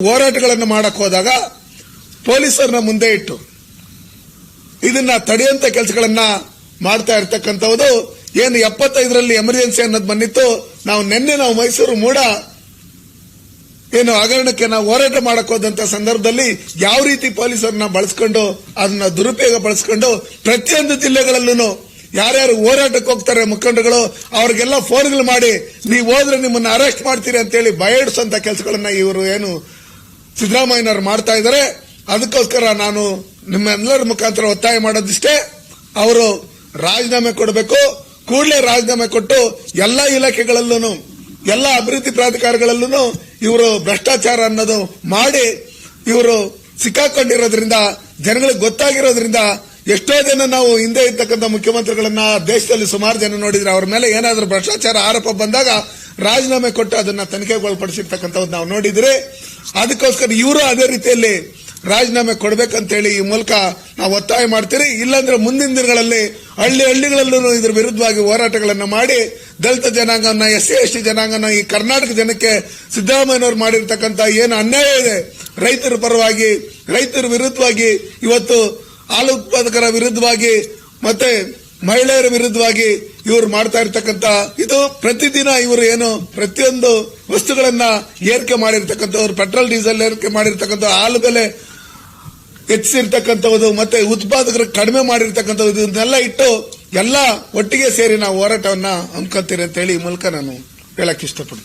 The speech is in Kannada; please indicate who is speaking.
Speaker 1: ಹೋರಾಟಗಳನ್ನು ಮಾಡಕ್ ಹೋದಾಗ ಪೊಲೀಸರನ್ನ ಮುಂದೆ ಇಟ್ಟು ಇದನ್ನ ತಡೆಯುವಂತ ಕೆಲಸಗಳನ್ನ ಮಾಡ್ತಾ ಇರ್ತಕ್ಕಂಥದ್ದು ಏನು 75ರಲ್ಲಿ ಎಮರ್ಜೆನ್ಸಿ ಅನ್ನೋದು ಬಂದಿತ್ತು. ನಾವು ಮೈಸೂರು ಮೂಡ ಏನು ಹಗರಣಕ್ಕೆ ನಾವು ಹೋರಾಟ ಮಾಡಕ್ ಹೋದಂತ ಸಂದರ್ಭದಲ್ಲಿ ಯಾವ ರೀತಿ ಪೊಲೀಸರನ್ನ ಬಳಸ್ಕೊಂಡು ಅದನ್ನ ದುರುಪಯೋಗ ಬಳಸ್ಕೊಂಡು ಪ್ರತಿಯೊಂದು ಜಿಲ್ಲೆಗಳಲ್ಲೂ ಯಾರ್ಯಾರು ಹೋರಾಟಕ್ಕೆ ಹೋಗ್ತಾರೆ ಮುಖಂಡರುಗಳು ಅವ್ರಿಗೆಲ್ಲ ಫೋನ್ಗಳು ಮಾಡಿ ನೀವು ಹೋದ್ರೆ ನಿಮ್ಮನ್ನ ಅರೆಸ್ಟ್ ಮಾಡ್ತೀರಿ ಅಂತೇಳಿ ಭಯಡಿಸುವಂತ ಕೆಲಸಗಳನ್ನ ಇವರು ಏನು ಸಿದ್ದರಾಮಯ್ಯನವರು ಮಾಡ್ತಾ ಇದ್ದಾರೆ. ಅದಕ್ಕೋಸ್ಕರ ನಾನು ನಿಮ್ಮೆಲ್ಲರ ಮುಖಾಂತರ ಒತ್ತಾಯ ಮಾಡೋದಿಷ್ಟೇ, ಅವರು ರಾಜೀನಾಮೆ ಕೊಡಬೇಕು. ಕೂಡಲೇ ರಾಜೀನಾಮೆ ಕೊಟ್ಟು ಎಲ್ಲಾ ಇಲಾಖೆಗಳಲ್ಲೂ ಎಲ್ಲ ಅಭಿವೃದ್ಧಿ ಪ್ರಾಧಿಕಾರಗಳಲ್ಲೂ ಇವರು ಭ್ರಷ್ಟಾಚಾರ ಅನ್ನೋದು ಮಾಡಿ ಇವರು ಸಿಕ್ಕಾಕೊಂಡಿರೋದ್ರಿಂದ ಜನಗಳಿಗೆ ಗೊತ್ತಾಗಿರೋದ್ರಿಂದ ಎಷ್ಟೋ ಜನ ನಾವು ಹಿಂದೆ ಇರ್ತಕ್ಕಂಥ ಮುಖ್ಯಮಂತ್ರಿಗಳನ್ನ ದೇಶದಲ್ಲಿ ಸುಮಾರು ಜನ ನೋಡಿದ್ರೆ ಅವ್ರ ಮೇಲೆ ಏನಾದ್ರೂ ಭ್ರಷ್ಟಾಚಾರ ಆರೋಪ ಬಂದಾಗ ರಾಜೀನಾಮೆ ಕೊಟ್ಟು ಅದನ್ನ ತನಿಖೆಗೊಳಪಡಿಸಿರ್ತಕ್ಕಂಥದ್ದು ನಾವು ನೋಡಿದ್ರೆ. ಅದಕ್ಕೋಸ್ಕರ ಇವರು ಅದೇ ರೀತಿಯಲ್ಲಿ ರಾಜೀನಾಮೆ ಕೊಡಬೇಕಂತೇಳಿ ಈ ಮೂಲಕ ನಾವು ಒತ್ತಾಯ ಮಾಡ್ತೀರಿ. ಇಲ್ಲಾಂದ್ರೆ ಮುಂದಿನ ದಿನಗಳಲ್ಲಿ ಹಳ್ಳಿಗಳಲ್ಲೂ ಇದ್ರ ವಿರುದ್ಧವಾಗಿ ಹೋರಾಟಗಳನ್ನ ಮಾಡಿ ದಲಿತ ಜನಾಂಗನ SC/ST ಜನಾಂಗನ ಈ ಕರ್ನಾಟಕ ಜನಕ್ಕೆ ಸಿದ್ದರಾಮಯ್ಯನವರು ಮಾಡಿರ್ತಕ್ಕಂಥ ಏನು ಅನ್ಯಾಯ ಇದೆ ರೈತರ ಪರವಾಗಿ ರೈತರ ವಿರುದ್ಧವಾಗಿ ಇವತ್ತು ಹಾಲು ಉತ್ಪಾದಕರ ವಿರುದ್ಧವಾಗಿ ಮತ್ತೆ ಮಹಿಳೆಯರ ವಿರುದ್ಧವಾಗಿ ಇವರು ಮಾಡ್ತಾ ಇರ್ತಕ್ಕಂಥ ಇದು ಪ್ರತಿದಿನ ಇವರು ಏನು ಪ್ರತಿಯೊಂದು ವಸ್ತುಗಳನ್ನ ಏರಿಕೆ ಮಾಡಿರ್ತಕ್ಕಂಥವ್ರು, ಪೆಟ್ರೋಲ್ ಡೀಸೆಲ್ ಏರಿಕೆ ಮಾಡಿರ್ತಕ್ಕಂಥ, ಹಾಲು ಬೆಲೆ ಹೆಚ್ಚಿರ್ತಕ್ಕಂಥದ್ದು ಮತ್ತೆ ಉತ್ಪಾದಕರು ಕಡಿಮೆ ಮಾಡಿರ್ತಕ್ಕಂಥದ್ದು ಇದನ್ನೆಲ್ಲ ಇಟ್ಟು ಎಲ್ಲ ಒಟ್ಟಿಗೆ ಸೇರಿ ನಾವು ಹೋರಾಟವನ್ನ ಹಮ್ಮಿಕೊಳ್ತೀರಿ ಅಂತ ಹೇಳಿ ಈ ಮೂಲಕ ನಾನು ಹೇಳಕ್ ಇಷ್ಟಪಡ್ತೀನಿ.